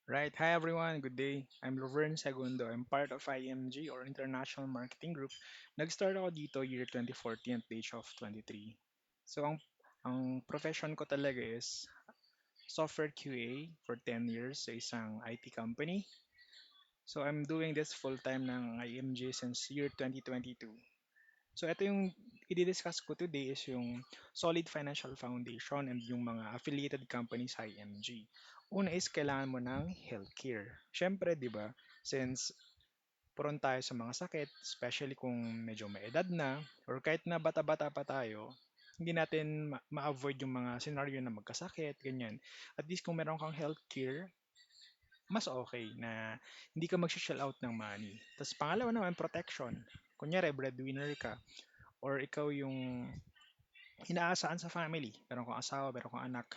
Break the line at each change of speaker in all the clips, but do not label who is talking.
Right. Hi, everyone. Good day. I'm Laverne Segundo. I'm part of IMG or International Marketing Group. Nag-start ako dito year 2014 at the age of 23. So, ang profession ko talaga is software QA for 10 years sa isang IT company. So, I'm doing this full-time ng IMG since year 2022. So, ito yung i-discuss ko today is yung solid financial foundation and yung mga affiliated companies sa IMG. Una is kailangan mo ng healthcare. Siyempre, di ba, since prone tayo sa mga sakit, especially kung medyo may edad na, or kahit na bata-bata pa tayo, hindi natin ma-avoid yung mga scenario na magkasakit, ganyan. At least kung meron kang healthcare, mas okay na hindi ka mag-shell out ng money. Tapos pangalawa naman, protection. Kunyari, breadwinner ka, or ikaw yung inaasahan sa family. Meron kang asawa, meron kang anak.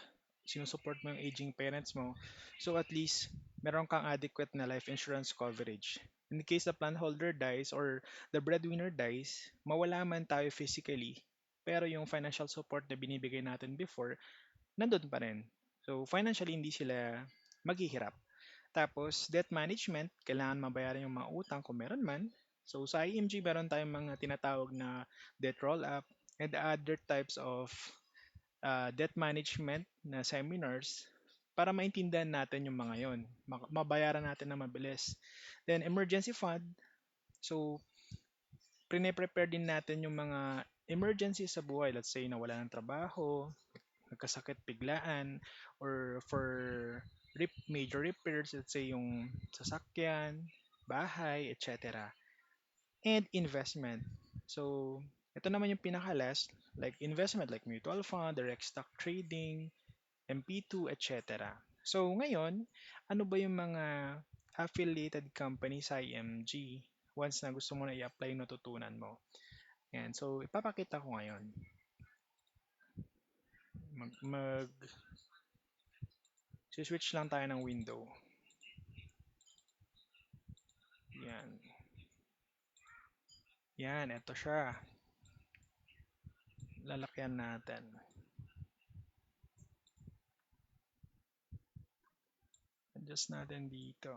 Sinusupport mo yung aging parents mo. So at least, meron kang adequate na life insurance coverage. In case the plan holder dies or the breadwinner dies, mawala man tayo physically, pero yung financial support na binibigay natin before, nandun pa rin. So financially, hindi sila maghihirap. Tapos, debt management, kailangan mabayaran yung mga utang kung meron man. So, sa IMG, meron tayong mga tinatawag na debt roll-up and other types of debt management na seminars para maintindihan natin yung mga yon. Mabayaran natin na mabilis. Then, emergency fund. So, prepare din natin yung mga emergency sa buhay. Let's say, nawala ng trabaho, nagkasakit biglaan, or for major repairs, let's say yung sasakyan, bahay, etc. And investment. So, ito naman yung pinaka-last, like investment like mutual fund, direct stock trading, MP2, etc. So, ngayon, ano ba yung mga affiliated company sa IMG once na gusto mo na i-apply yung natutunan mo? Yan. So, ipapakita ko ngayon. Mag switch lang tayo ng window. Yan. Yan, ito siya. Lalakyan natin. Adjust natin dito.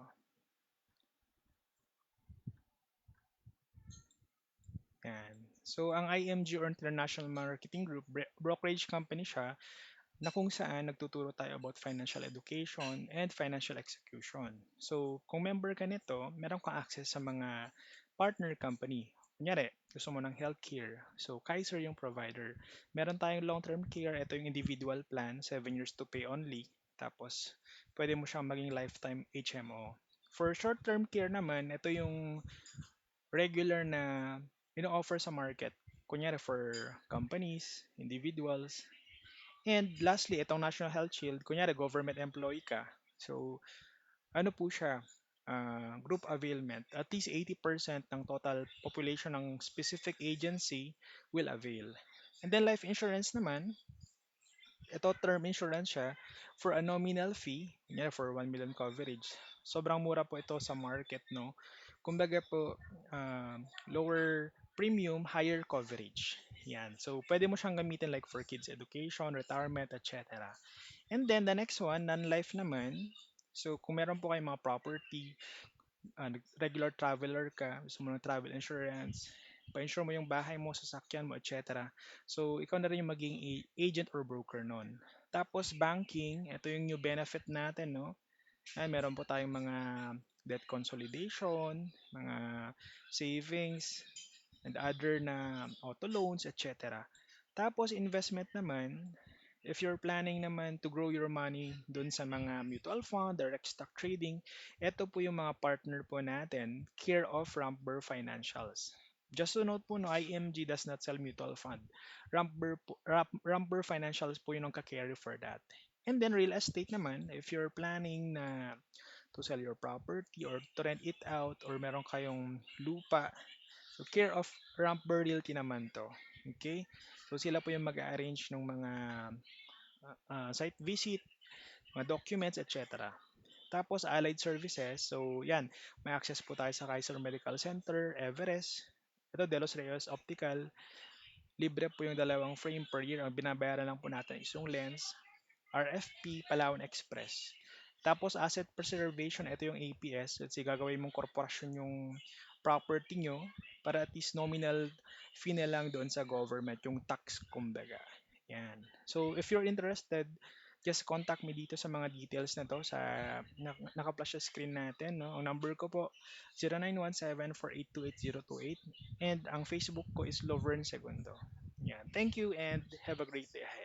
Yan. So, ang IMG or International Marketing Group, brokerage company siya na kung saan nagtuturo tayo about financial education and financial execution. So, kung member ka nito, meron kang access sa mga partner company. Kunyari, gusto mo ng healthcare. So, Kaiser yung provider. Meron tayong long-term care. Ito yung individual plan, 7 years to pay only. Tapos, pwede mo siyang maging lifetime HMO. For short-term care naman, ito yung regular na ino-offer sa market. Kunyari for companies, individuals, and lastly, itong National Health Shield, kunyari government employee ka. So, ano po siya? Group availment. At least 80% ng total population ng specific agency will avail. And then life insurance naman, ito term insurance siya for a nominal fee, kunyari for 1 million coverage. Sobrang mura po ito sa market, no? Kumbaga po, lower premium, higher coverage. Yan. So, pwede mo siyang gamitin like for kids education, retirement, etc. And then the next one, non-life naman. So kung meron po kayong mga property, regular traveler ka, gusto mo ng travel insurance, pa-insure mo yung bahay mo, sasakyan mo, etc. So ikaw na rin yung maging agent or broker nun. Tapos banking, ito yung new benefit natin, no? Meron po tayong mga debt consolidation, mga savings, and other na auto loans, etc. Tapos investment naman, if you're planning naman to grow your money dun sa mga mutual fund, direct stock trading, ito po yung mga partner po natin, care of Ramper Financials. Just to note po, no, IMG does not sell mutual fund. Ramper Financials po yung nagka-carry for that. And then real estate naman, if you're planning na to sell your property or to rent it out or meron kayong lupa, so care of Ramper Realty naman to. Okay? So sila po yung mag-arrange ng mga site visit, mga documents, etc. Tapos allied services, so yan, may access po tayo sa Kaiser Medical Center, Everest, ito Delos Reyes Optical, libre po yung dalawang frame per year, ang binabayaran lang po natin is yung lens, RFP, Palawan Express. Tapos asset preservation, ito yung APS. Let's say gagawin mong korporasyon yung property nyo para at least nominal fee na lang doon sa government, yung tax kumbaga. Yan. So if you're interested, just contact me dito sa mga details na to sa naka-flash sa screen natin. No? Ang number ko po 0917-482-8028 and ang Facebook ko is Lovern Segundo. Yan. Thank you and have a great day ahead.